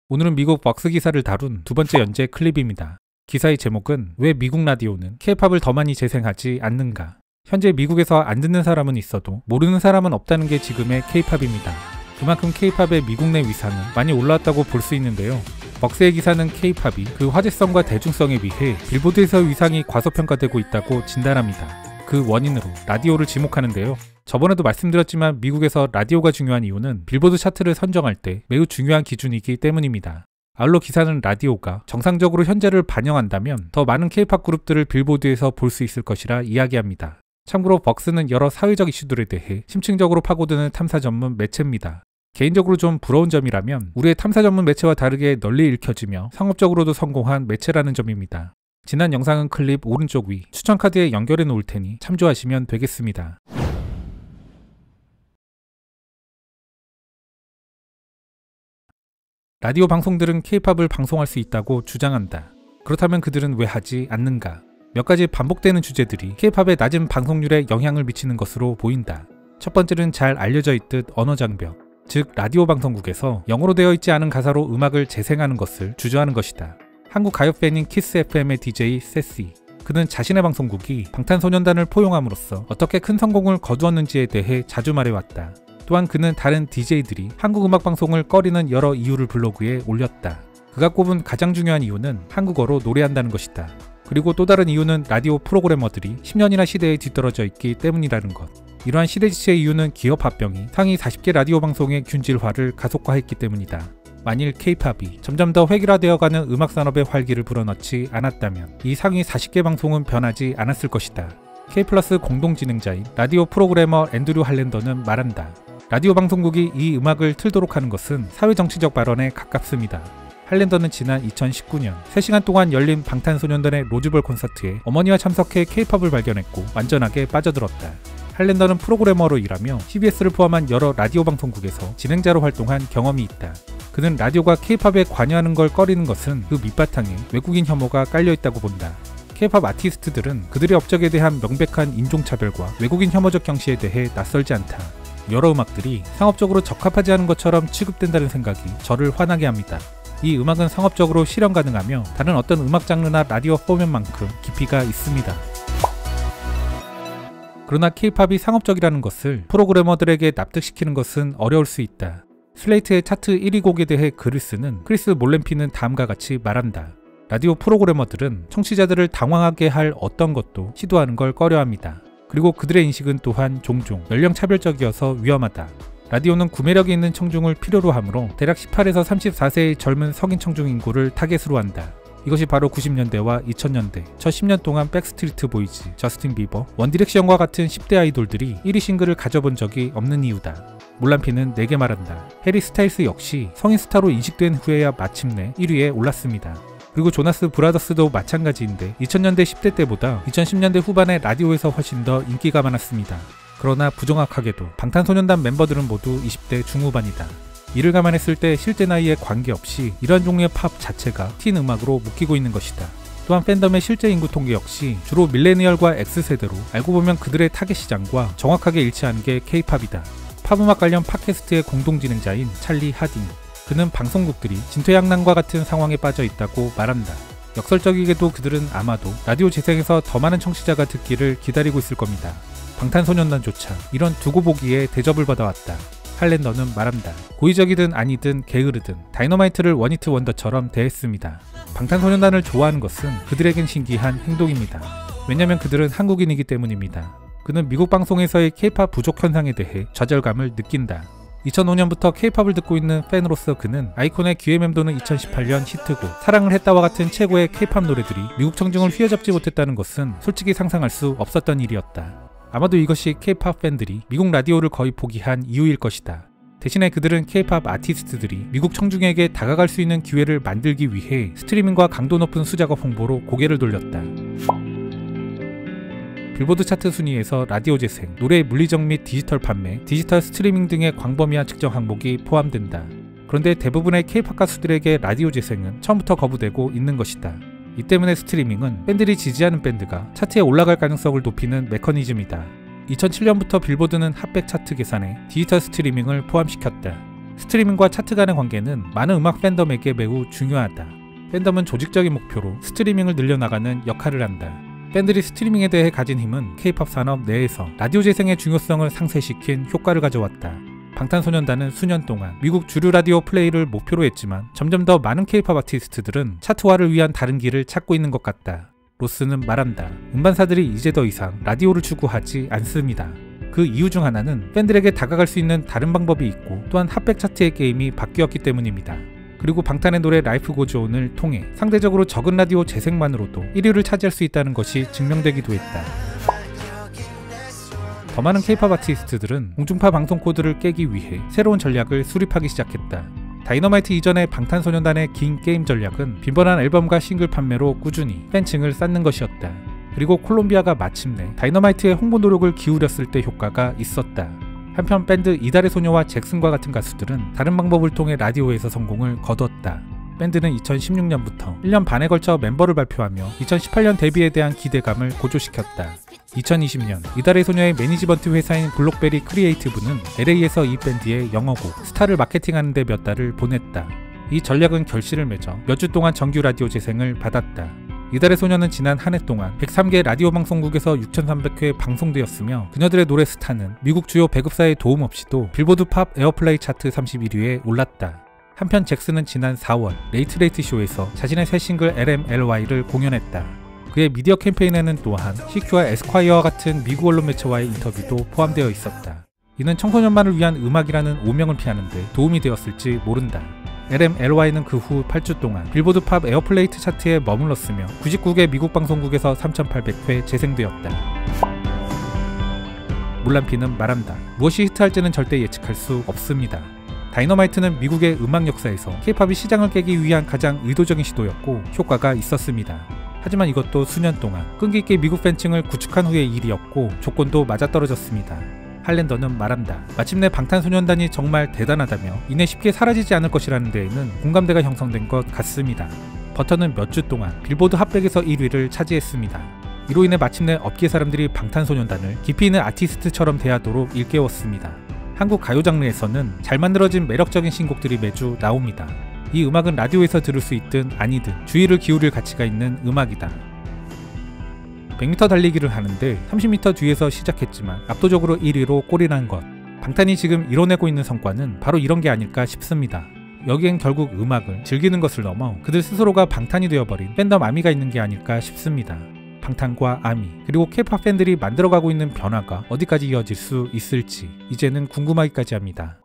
오늘은 미국 벅스 기사를 다룬 두 번째 연재 클립입니다. 기사의 제목은 왜 미국 라디오는 K-팝을 더 많이 재생하지 않는가? 현재 미국에서 안 듣는 사람은 있어도 모르는 사람은 없다는 게 지금의 K-팝입니다. 그만큼 K-팝의 미국 내 위상은 많이 올라왔다고 볼 수 있는데요. 벅스의 기사는 K-팝이 그 화제성과 대중성에 비해 빌보드에서 위상이 과소평가되고 있다고 진단합니다. 그 원인으로 라디오를 지목하는데요. 저번에도 말씀드렸지만 미국에서 라디오가 중요한 이유는 빌보드 차트를 선정할 때 매우 중요한 기준이기 때문입니다. 아울러 기사는 라디오가 정상적으로 현재를 반영한다면 더 많은 K-팝 그룹들을 빌보드에서 볼 수 있을 것이라 이야기합니다. 참고로 벅스는 여러 사회적 이슈들에 대해 심층적으로 파고드는 탐사 전문 매체입니다. 개인적으로 좀 부러운 점이라면 우리의 탐사 전문 매체와 다르게 널리 읽혀지며 상업적으로도 성공한 매체라는 점입니다. 지난 영상은 클립 오른쪽 위 추천 카드에 연결해 놓을 테니 참조하시면 되겠습니다. 라디오 방송들은 K-팝을 방송할 수 있다고 주장한다. 그렇다면 그들은 왜 하지 않는가? 몇 가지 반복되는 주제들이 K-팝의 낮은 방송률에 영향을 미치는 것으로 보인다. 첫 번째는 잘 알려져 있듯 언어 장벽, 즉 라디오 방송국에서 영어로 되어 있지 않은 가사로 음악을 재생하는 것을 주저하는 것이다. 한국 가요 팬인 키스 FM의 DJ 세시, 그는 자신의 방송국이 방탄소년단을 포용함으로써 어떻게 큰 성공을 거두었는지에 대해 자주 말해왔다. 또한 그는 다른 DJ들이 한국 음악 방송을 꺼리는 여러 이유를 블로그에 올렸다. 그가 꼽은 가장 중요한 이유는 한국어로 노래한다는 것이다. 그리고 또 다른 이유는 라디오 프로그래머들이 10년이나 시대에 뒤떨어져 있기 때문이라는 것. 이러한 시대지체의 이유는 기업 합병이 상위 40개 라디오 방송의 균질화를 가속화했기 때문이다. 만일 K-팝이 점점 더 획일화되어가는 음악산업의 활기를 불어넣지 않았다면 이 상위 40개 방송은 변하지 않았을 것이다. K 플러스 공동진행자인 라디오 프로그래머 앤드류 할랜더는 말한다. 라디오 방송국이 이 음악을 틀도록 하는 것은 사회정치적 발언에 가깝습니다. 할랜더는 지난 2019년 3시간 동안 열린 방탄소년단의 로즈볼 콘서트에 어머니와 참석해 K-팝을 발견했고 완전하게 빠져들었다. 할랜더는 프로그래머로 일하며 CBS를 포함한 여러 라디오 방송국에서 진행자로 활동한 경험이 있다. 그는 라디오가 K-팝에 관여하는 걸 꺼리는 것은 그 밑바탕에 외국인 혐오가 깔려있다고 본다. K-팝 아티스트들은 그들의 업적에 대한 명백한 인종차별과 외국인 혐오적 경시에 대해 낯설지 않다. 여러 음악들이 상업적으로 적합하지 않은 것처럼 취급된다는 생각이 저를 화나게 합니다. 이 음악은 상업적으로 실현 가능하며 다른 어떤 음악 장르나 라디오 포맷만큼 깊이가 있습니다. 그러나 K-팝이 상업적이라는 것을 프로그래머들에게 납득시키는 것은 어려울 수 있다. 슬레이트의 차트 1위 곡에 대해 글을 쓰는 크리스 몰렌피는 다음과 같이 말한다. 라디오 프로그래머들은 청취자들을 당황하게 할 어떤 것도 시도하는 걸 꺼려합니다. 그리고 그들의 인식은 또한 종종 연령차별적이어서 위험하다. 라디오는 구매력이 있는 청중을 필요로 하므로 대략 18에서 34세의 젊은 성인 청중 인구를 타겟으로 한다. 이것이 바로 90년대와 2000년대 첫 10년 동안 백스트리트 보이즈, 저스틴 비버, 원디렉션과 같은 10대 아이돌들이 1위 싱글을 가져본 적이 없는 이유다. 몰란피는 내게 말한다. 해리 스타일스 역시 성인 스타로 인식된 후에야 마침내 1위에 올랐습니다. 그리고 조나스 브라더스도 마찬가지인데 2000년대 10대 때보다 2010년대 후반에 라디오에서 훨씬 더 인기가 많았습니다. 그러나 부정확하게도 방탄소년단 멤버들은 모두 20대 중후반이다. 이를 감안했을 때 실제 나이에 관계없이 이러한 종류의 팝 자체가 틴 음악으로 묶이고 있는 것이다. 또한 팬덤의 실제 인구 통계 역시 주로 밀레니얼과 X세대로 알고 보면 그들의 타겟 시장과 정확하게 일치하는 게 K-팝이다. 팝음악 관련 팟캐스트의 공동진행자인 찰리 하딩, 그는 방송국들이 진퇴양난과 같은 상황에 빠져 있다고 말한다. 역설적이게도 그들은 아마도 라디오 재생에서 더 많은 청취자가 듣기를 기다리고 있을 겁니다. 방탄소년단조차 이런 두고 보기에 대접을 받아왔다. 할랜더는 말한다. 고의적이든 아니든 게으르든 다이너마이트를 원히트 원더처럼 대했습니다. 방탄소년단을 좋아하는 것은 그들에겐 신기한 행동입니다. 왜냐면 그들은 한국인이기 때문입니다. 그는 미국 방송에서의 K-팝 부족 현상에 대해 좌절감을 느낀다. 2005년부터 K-팝을 듣고 있는 팬으로서 그는 아이콘의 귀에 맴도는 2018년 히트곡 사랑을 했다와 같은 최고의 K-팝 노래들이 미국 청중을 휘어잡지 못했다는 것은 솔직히 상상할 수 없었던 일이었다. 아마도 이것이 K-팝 팬들이 미국 라디오를 거의 포기한 이유일 것이다. 대신에 그들은 K-팝 아티스트들이 미국 청중에게 다가갈 수 있는 기회를 만들기 위해 스트리밍과 강도 높은 수작업 홍보로 고개를 돌렸다. 빌보드 차트 순위에서 라디오 재생, 노래의 물리적 및 디지털 판매, 디지털 스트리밍 등의 광범위한 측정 항목이 포함된다. 그런데 대부분의 K-팝 가수들에게 라디오 재생은 처음부터 거부되고 있는 것이다. 이 때문에 스트리밍은 팬들이 지지하는 밴드가 차트에 올라갈 가능성을 높이는 메커니즘이다. 2007년부터 빌보드는 핫백 차트 계산에 디지털 스트리밍을 포함시켰다. 스트리밍과 차트 간의 관계는 많은 음악 팬덤에게 매우 중요하다. 팬덤은 조직적인 목표로 스트리밍을 늘려나가는 역할을 한다. 팬들이 스트리밍에 대해 가진 힘은 K-POP 산업 내에서 라디오 재생의 중요성을 상쇄시킨 효과를 가져왔다. 방탄소년단은 수년 동안 미국 주류 라디오 플레이를 목표로 했지만 점점 더 많은 K-POP 아티스트들은 차트화를 위한 다른 길을 찾고 있는 것 같다. 로스는 말한다. 음반사들이 이제 더 이상 라디오를 추구하지 않습니다. 그 이유 중 하나는 팬들에게 다가갈 수 있는 다른 방법이 있고 또한 핫백 차트의 게임이 바뀌었기 때문입니다. 그리고 방탄의 노래 라이프 고즈 온을 통해 상대적으로 적은 라디오 재생만으로도 1위를 차지할 수 있다는 것이 증명되기도 했다. 더 많은 K-POP 아티스트들은 공중파 방송 코드를 깨기 위해 새로운 전략을 수립하기 시작했다. 다이너마이트 이전의 방탄소년단의 긴 게임 전략은 빈번한 앨범과 싱글 판매로 꾸준히 팬층을 쌓는 것이었다. 그리고 콜롬비아가 마침내 다이너마이트의 홍보 노력을 기울였을 때 효과가 있었다. 한편 밴드 이달의 소녀와 잭슨과 같은 가수들은 다른 방법을 통해 라디오에서 성공을 거뒀다. 밴드는 2016년부터 1년 반에 걸쳐 멤버를 발표하며 2018년 데뷔에 대한 기대감을 고조시켰다. 2020년 이달의 소녀의 매니지먼트 회사인 블록베리 크리에이티브는 LA에서 이 밴드의 영어곡 스타를 마케팅하는 데 몇 달을 보냈다. 이 전략은 결실을 맺어 몇 주 동안 정규 라디오 재생을 받았다. 이달의 소녀는 지난 한 해 동안 103개 라디오 방송국에서 6,300회 방송되었으며 그녀들의 노래 스타는 미국 주요 배급사의 도움 없이도 빌보드 팝 에어플레이 차트 31위에 올랐다. 한편 잭슨은 지난 4월 레이트 쇼에서 자신의 새 싱글 LMLY를 공연했다. 그의 미디어 캠페인에는 또한 CQ와 에스콰이어와 같은 미국 언론 매체와의 인터뷰도 포함되어 있었다. 이는 청소년만을 위한 음악이라는 오명을 피하는 데 도움이 되었을지 모른다. LMLY는 그 후 8주 동안 빌보드 팝 에어플레이 차트에 머물렀으며 99개 미국 방송국에서 3,800회 재생되었다. 물란피는 말한다. 무엇이 히트할지는 절대 예측할 수 없습니다. 다이너마이트는 미국의 음악 역사에서 K-POP이 시장을 깨기 위한 가장 의도적인 시도였고 효과가 있었습니다. 하지만 이것도 수년 동안 끈기 있게 미국 팬층을 구축한 후의 일이었고 조건도 맞아떨어졌습니다. 할랜더는 말한다. 마침내 방탄소년단이 정말 대단하다며 이내 쉽게 사라지지 않을 것이라는 데에는 공감대가 형성된 것 같습니다. 버터는 몇 주 동안 빌보드 핫백에서 1위를 차지했습니다. 이로 인해 마침내 업계 사람들이 방탄소년단을 깊이 있는 아티스트처럼 대하도록 일깨웠습니다. 한국 가요 장르에서는 잘 만들어진 매력적인 신곡들이 매주 나옵니다. 이 음악은 라디오에서 들을 수 있든 아니든 주의를 기울일 가치가 있는 음악이다. 100m 달리기를 하는데 30m 뒤에서 시작했지만 압도적으로 1위로 골인한 것. 방탄이 지금 이뤄내고 있는 성과는 바로 이런 게 아닐까 싶습니다. 여기엔 결국 음악을 즐기는 것을 넘어 그들 스스로가 방탄이 되어버린 팬덤 아미가 있는 게 아닐까 싶습니다. 방탄과 아미 그리고 K-POP 팬들이 만들어가고 있는 변화가 어디까지 이어질 수 있을지 이제는 궁금하기까지 합니다.